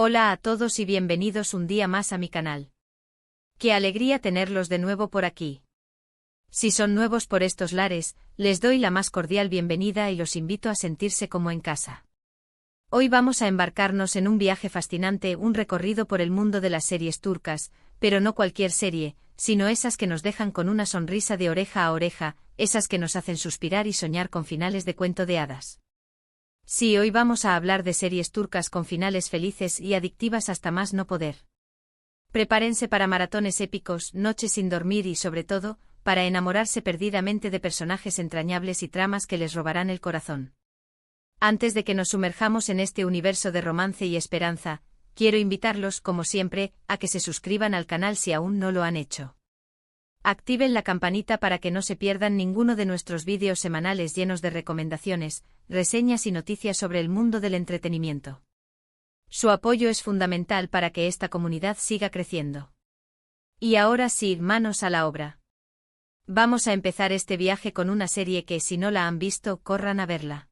Hola a todos y bienvenidos un día más a mi canal. Qué alegría tenerlos de nuevo por aquí. Si son nuevos por estos lares, les doy la más cordial bienvenida y los invito a sentirse como en casa. Hoy vamos a embarcarnos en un viaje fascinante, un recorrido por el mundo de las series turcas, pero no cualquier serie, sino esas que nos dejan con una sonrisa de oreja a oreja, esas que nos hacen suspirar y soñar con finales de cuento de hadas. Sí, hoy vamos a hablar de series turcas con finales felices y adictivas hasta más no poder. Prepárense para maratones épicos, noches sin dormir y, sobre todo, para enamorarse perdidamente de personajes entrañables y tramas que les robarán el corazón. Antes de que nos sumerjamos en este universo de romance y esperanza, quiero invitarlos, como siempre, a que se suscriban al canal si aún no lo han hecho. Activen la campanita para que no se pierdan ninguno de nuestros vídeos semanales llenos de recomendaciones, reseñas y noticias sobre el mundo del entretenimiento. Su apoyo es fundamental para que esta comunidad siga creciendo. Y ahora sí, manos a la obra. Vamos a empezar este viaje con una serie que, si no la han visto, corran a verla.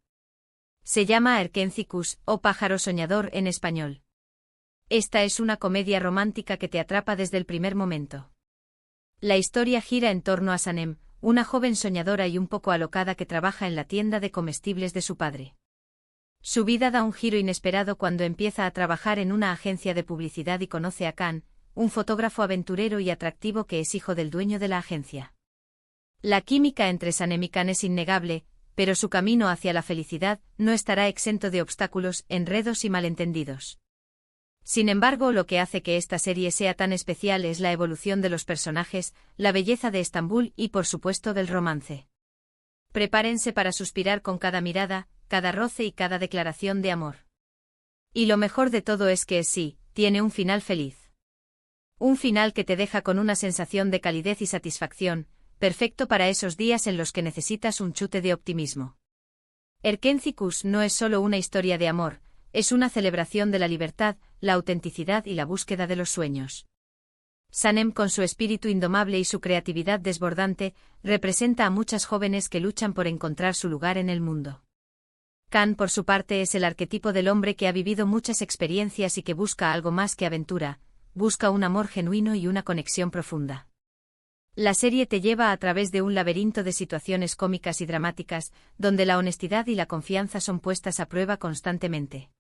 Se llama Erkencikus, o Pájaro Soñador en español. Esta es una comedia romántica que te atrapa desde el primer momento. La historia gira en torno a Sanem, una joven soñadora y un poco alocada que trabaja en la tienda de comestibles de su padre. Su vida da un giro inesperado cuando empieza a trabajar en una agencia de publicidad y conoce a Can, un fotógrafo aventurero y atractivo que es hijo del dueño de la agencia. La química entre Sanem y Can es innegable, pero su camino hacia la felicidad no estará exento de obstáculos, enredos y malentendidos. Sin embargo, lo que hace que esta serie sea tan especial es la evolución de los personajes, la belleza de Estambul y, por supuesto, del romance. Prepárense para suspirar con cada mirada, cada roce y cada declaración de amor. Y lo mejor de todo es que sí, tiene un final feliz. Un final que te deja con una sensación de calidez y satisfacción, perfecto para esos días en los que necesitas un chute de optimismo. Erkencikus no es solo una historia de amor, es una celebración de la libertad, la autenticidad y la búsqueda de los sueños. Sanem, con su espíritu indomable y su creatividad desbordante, representa a muchas jóvenes que luchan por encontrar su lugar en el mundo. Can, por su parte, es el arquetipo del hombre que ha vivido muchas experiencias y que busca algo más que aventura, busca un amor genuino y una conexión profunda. La serie te lleva a través de un laberinto de situaciones cómicas y dramáticas, donde la honestidad y la confianza son puestas a prueba constantemente.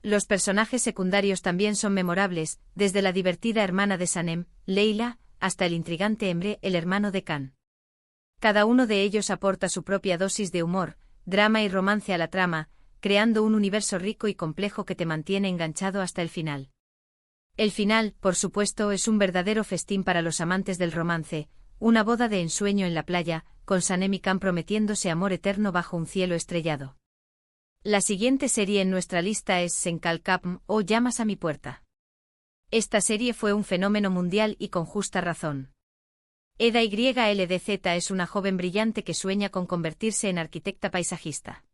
Los personajes secundarios también son memorables, desde la divertida hermana de Sanem, Leila, hasta el intrigante Emre, el hermano de Can. Cada uno de ellos aporta su propia dosis de humor, drama y romance a la trama, creando un universo rico y complejo que te mantiene enganchado hasta el final. El final, por supuesto, es un verdadero festín para los amantes del romance, una boda de ensueño en la playa, con Sanem y Can prometiéndose amor eterno bajo un cielo estrellado. La siguiente serie en nuestra lista es Sen Kalkapm, o Llamas a mi puerta. Esta serie fue un fenómeno mundial y con justa razón. Eda YLDZ es una joven brillante que sueña con convertirse en arquitecta paisajista.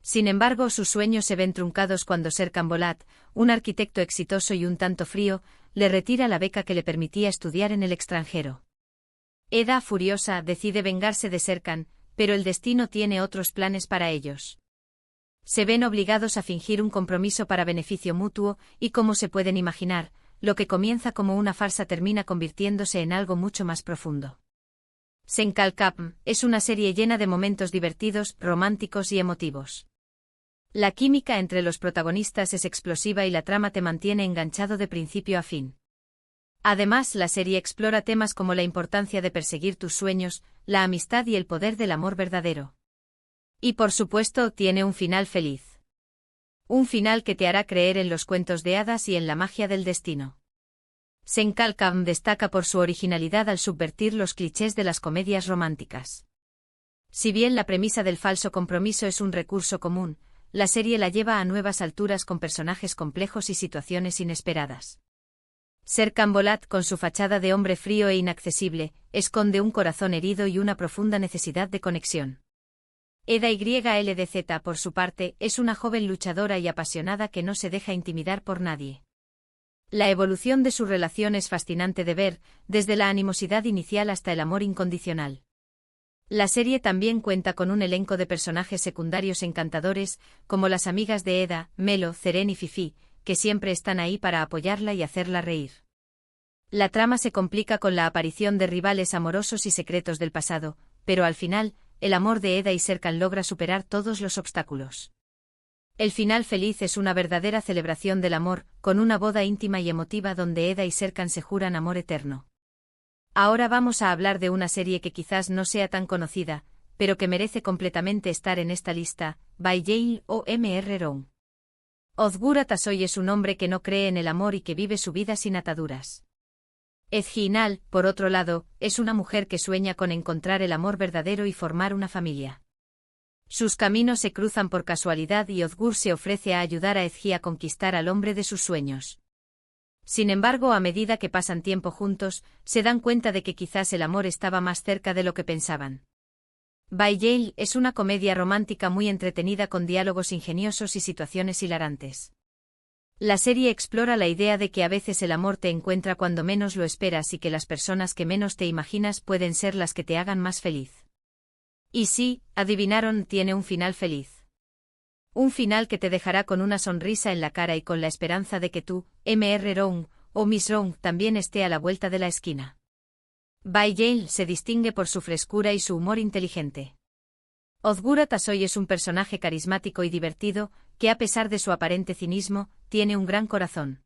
Sin embargo, sus sueños se ven truncados cuando Serkan Bolat, un arquitecto exitoso y un tanto frío, le retira la beca que le permitía estudiar en el extranjero. Eda, furiosa, decide vengarse de Serkan, pero el destino tiene otros planes para ellos. Se ven obligados a fingir un compromiso para beneficio mutuo, y como se pueden imaginar, lo que comienza como una farsa termina convirtiéndose en algo mucho más profundo. Sen Kalkapm es una serie llena de momentos divertidos, románticos y emotivos. La química entre los protagonistas es explosiva y la trama te mantiene enganchado de principio a fin. Además, la serie explora temas como la importancia de perseguir tus sueños, la amistad y el poder del amor verdadero. Y por supuesto, tiene un final feliz. Un final que te hará creer en los cuentos de hadas y en la magia del destino. Sen Kalkapm destaca por su originalidad al subvertir los clichés de las comedias románticas. Si bien la premisa del falso compromiso es un recurso común, la serie la lleva a nuevas alturas con personajes complejos y situaciones inesperadas. Serkan Bolat, con su fachada de hombre frío e inaccesible, esconde un corazón herido y una profunda necesidad de conexión. Eda YLDZ, por su parte, es una joven luchadora y apasionada que no se deja intimidar por nadie. La evolución de su relación es fascinante de ver, desde la animosidad inicial hasta el amor incondicional. La serie también cuenta con un elenco de personajes secundarios encantadores, como las amigas de Eda, Melo, Ceren y Fifi, que siempre están ahí para apoyarla y hacerla reír. La trama se complica con la aparición de rivales amorosos y secretos del pasado, pero al final, el amor de Eda y Serkan logra superar todos los obstáculos. El final feliz es una verdadera celebración del amor, con una boda íntima y emotiva donde Eda y Serkan se juran amor eterno. Ahora vamos a hablar de una serie que quizás no sea tan conocida, pero que merece completamente estar en esta lista, By Yale o M.R. Rowe. Ozgur Atasoy es un hombre que no cree en el amor y que vive su vida sin ataduras. Ezgi, por otro lado, es una mujer que sueña con encontrar el amor verdadero y formar una familia. Sus caminos se cruzan por casualidad y Ozgur se ofrece a ayudar a Ezgi a conquistar al hombre de sus sueños. Sin embargo, a medida que pasan tiempo juntos, se dan cuenta de que quizás el amor estaba más cerca de lo que pensaban. By Yale es una comedia romántica muy entretenida con diálogos ingeniosos y situaciones hilarantes. La serie explora la idea de que a veces el amor te encuentra cuando menos lo esperas y que las personas que menos te imaginas pueden ser las que te hagan más feliz. Y sí, adivinaron, tiene un final feliz. Un final que te dejará con una sonrisa en la cara y con la esperanza de que tú, M.R. Rowe, o Miss Rowe, también esté a la vuelta de la esquina. By Yale se distingue por su frescura y su humor inteligente. Ozgur Atasoy es un personaje carismático y divertido, que a pesar de su aparente cinismo, tiene un gran corazón.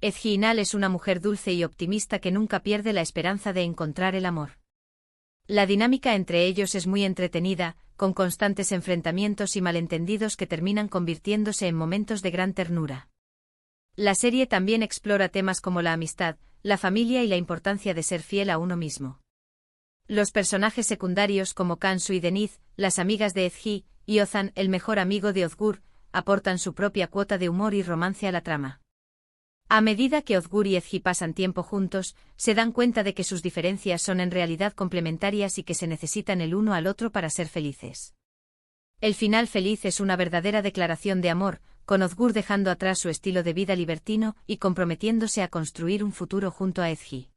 Ezgi es una mujer dulce y optimista que nunca pierde la esperanza de encontrar el amor. La dinámica entre ellos es muy entretenida, con constantes enfrentamientos y malentendidos que terminan convirtiéndose en momentos de gran ternura. La serie también explora temas como la amistad, la familia y la importancia de ser fiel a uno mismo. Los personajes secundarios como Kansu y Denise, las amigas de Ezgi, y Ozan, el mejor amigo de Ozgur, aportan su propia cuota de humor y romance a la trama. A medida que Ozgur y Ezgi pasan tiempo juntos, se dan cuenta de que sus diferencias son en realidad complementarias y que se necesitan el uno al otro para ser felices. El final feliz es una verdadera declaración de amor, con Ozgur dejando atrás su estilo de vida libertino y comprometiéndose a construir un futuro junto a Ezgi.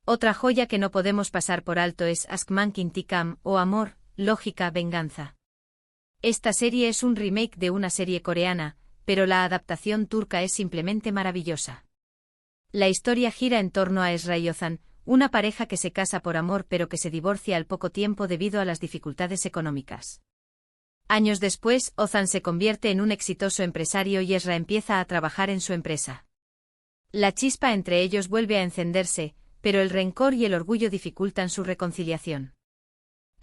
Otra joya que no podemos pasar por alto es Ask Mankin Tikam, o Amor, Lógica, Venganza. Esta serie es un remake de una serie coreana, pero la adaptación turca es simplemente maravillosa. La historia gira en torno a Esra y Ozan, una pareja que se casa por amor pero que se divorcia al poco tiempo debido a las dificultades económicas. Años después, Ozan se convierte en un exitoso empresario y Esra empieza a trabajar en su empresa. La chispa entre ellos vuelve a encenderse, pero el rencor y el orgullo dificultan su reconciliación.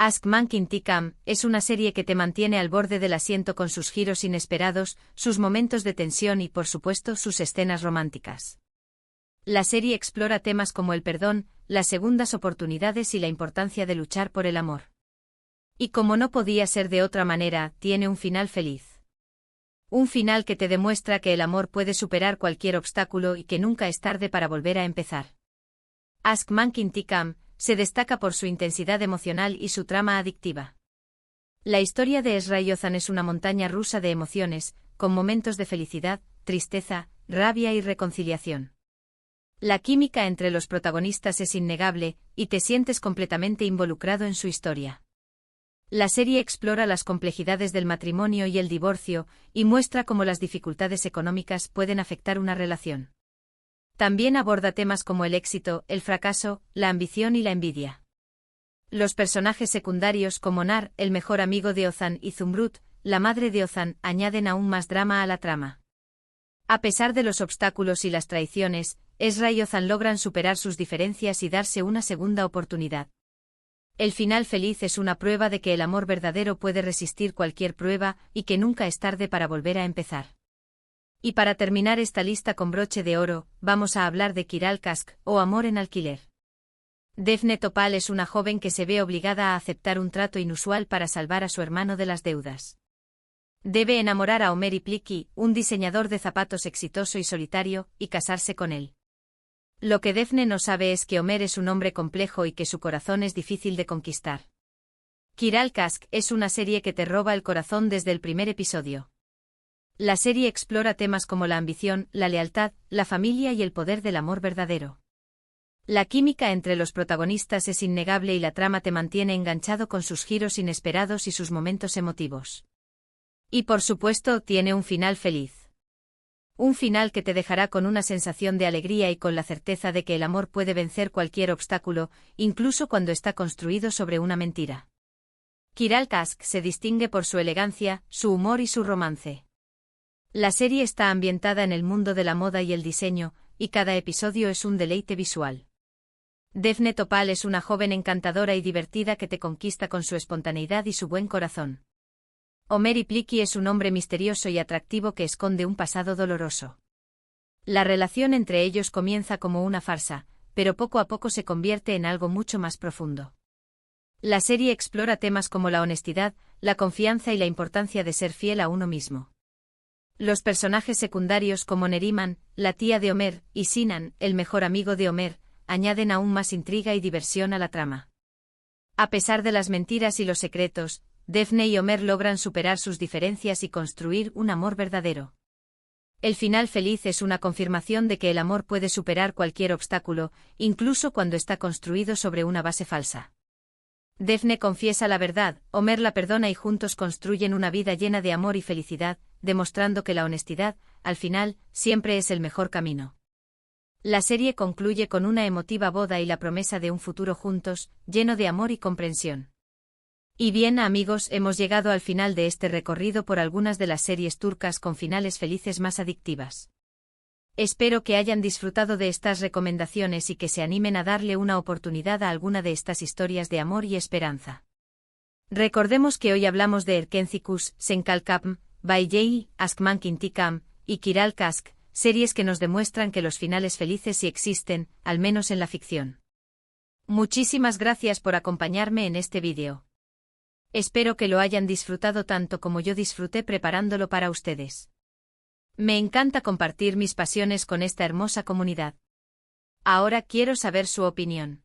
Ask Mankin Tikam es una serie que te mantiene al borde del asiento con sus giros inesperados, sus momentos de tensión y, por supuesto, sus escenas románticas. La serie explora temas como el perdón, las segundas oportunidades y la importancia de luchar por el amor. Y como no podía ser de otra manera, tiene un final feliz. Un final que te demuestra que el amor puede superar cualquier obstáculo y que nunca es tarde para volver a empezar. Ask Mankin Tikam se destaca por su intensidad emocional y su trama adictiva. La historia de Esra y Ozan es una montaña rusa de emociones, con momentos de felicidad, tristeza, rabia y reconciliación. La química entre los protagonistas es innegable, y te sientes completamente involucrado en su historia. La serie explora las complejidades del matrimonio y el divorcio, y muestra cómo las dificultades económicas pueden afectar una relación. También aborda temas como el éxito, el fracaso, la ambición y la envidia. Los personajes secundarios como Nar, el mejor amigo de Ozan, y Zumrut, la madre de Ozan, añaden aún más drama a la trama. A pesar de los obstáculos y las traiciones, Esra y Ozan logran superar sus diferencias y darse una segunda oportunidad. El final feliz es una prueba de que el amor verdadero puede resistir cualquier prueba y que nunca es tarde para volver a empezar. Y para terminar esta lista con broche de oro, vamos a hablar de Kiral Kask, o Amor en alquiler. Defne Topal es una joven que se ve obligada a aceptar un trato inusual para salvar a su hermano de las deudas. Debe enamorar a Omer Ipliki, un diseñador de zapatos exitoso y solitario, y casarse con él. Lo que Defne no sabe es que Omer es un hombre complejo y que su corazón es difícil de conquistar. Kiral Kask es una serie que te roba el corazón desde el primer episodio. La serie explora temas como la ambición, la lealtad, la familia y el poder del amor verdadero. La química entre los protagonistas es innegable y la trama te mantiene enganchado con sus giros inesperados y sus momentos emotivos. Y por supuesto, tiene un final feliz. Un final que te dejará con una sensación de alegría y con la certeza de que el amor puede vencer cualquier obstáculo, incluso cuando está construido sobre una mentira. Kiral Kask se distingue por su elegancia, su humor y su romance. La serie está ambientada en el mundo de la moda y el diseño, y cada episodio es un deleite visual. Daphne Topal es una joven encantadora y divertida que te conquista con su espontaneidad y su buen corazón. Omer Ipliqui es un hombre misterioso y atractivo que esconde un pasado doloroso. La relación entre ellos comienza como una farsa, pero poco a poco se convierte en algo mucho más profundo. La serie explora temas como la honestidad, la confianza y la importancia de ser fiel a uno mismo. Los personajes secundarios como Neriman, la tía de Omer, y Sinan, el mejor amigo de Omer, añaden aún más intriga y diversión a la trama. A pesar de las mentiras y los secretos, Daphne y Omer logran superar sus diferencias y construir un amor verdadero. El final feliz es una confirmación de que el amor puede superar cualquier obstáculo, incluso cuando está construido sobre una base falsa. Daphne confiesa la verdad, Omer la perdona y juntos construyen una vida llena de amor y felicidad, demostrando que la honestidad, al final, siempre es el mejor camino. La serie concluye con una emotiva boda y la promesa de un futuro juntos, lleno de amor y comprensión. Y bien, amigos, hemos llegado al final de este recorrido por algunas de las series turcas con finales felices más adictivas. Espero que hayan disfrutado de estas recomendaciones y que se animen a darle una oportunidad a alguna de estas historias de amor y esperanza. Recordemos que hoy hablamos de Erkencikus, Senkalkapm, Bayjei, Askmankintikam y Kiral Kask, series que nos demuestran que los finales felices sí existen, al menos en la ficción. Muchísimas gracias por acompañarme en este vídeo. Espero que lo hayan disfrutado tanto como yo disfruté preparándolo para ustedes. Me encanta compartir mis pasiones con esta hermosa comunidad. Ahora quiero saber su opinión.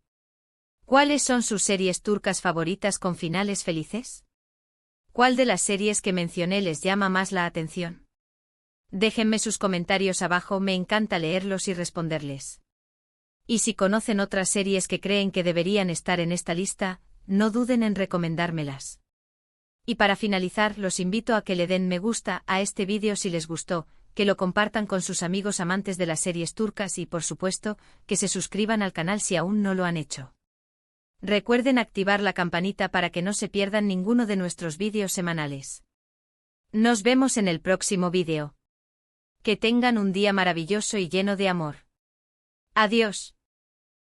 ¿Cuáles son sus series turcas favoritas con finales felices? ¿Cuál de las series que mencioné les llama más la atención? Déjenme sus comentarios abajo, me encanta leerlos y responderles. Y si conocen otras series que creen que deberían estar en esta lista, no duden en recomendármelas. Y para finalizar, los invito a que le den me gusta a este vídeo si les gustó, que lo compartan con sus amigos amantes de las series turcas y, por supuesto, que se suscriban al canal si aún no lo han hecho. Recuerden activar la campanita para que no se pierdan ninguno de nuestros vídeos semanales. Nos vemos en el próximo vídeo. Que tengan un día maravilloso y lleno de amor. Adiós.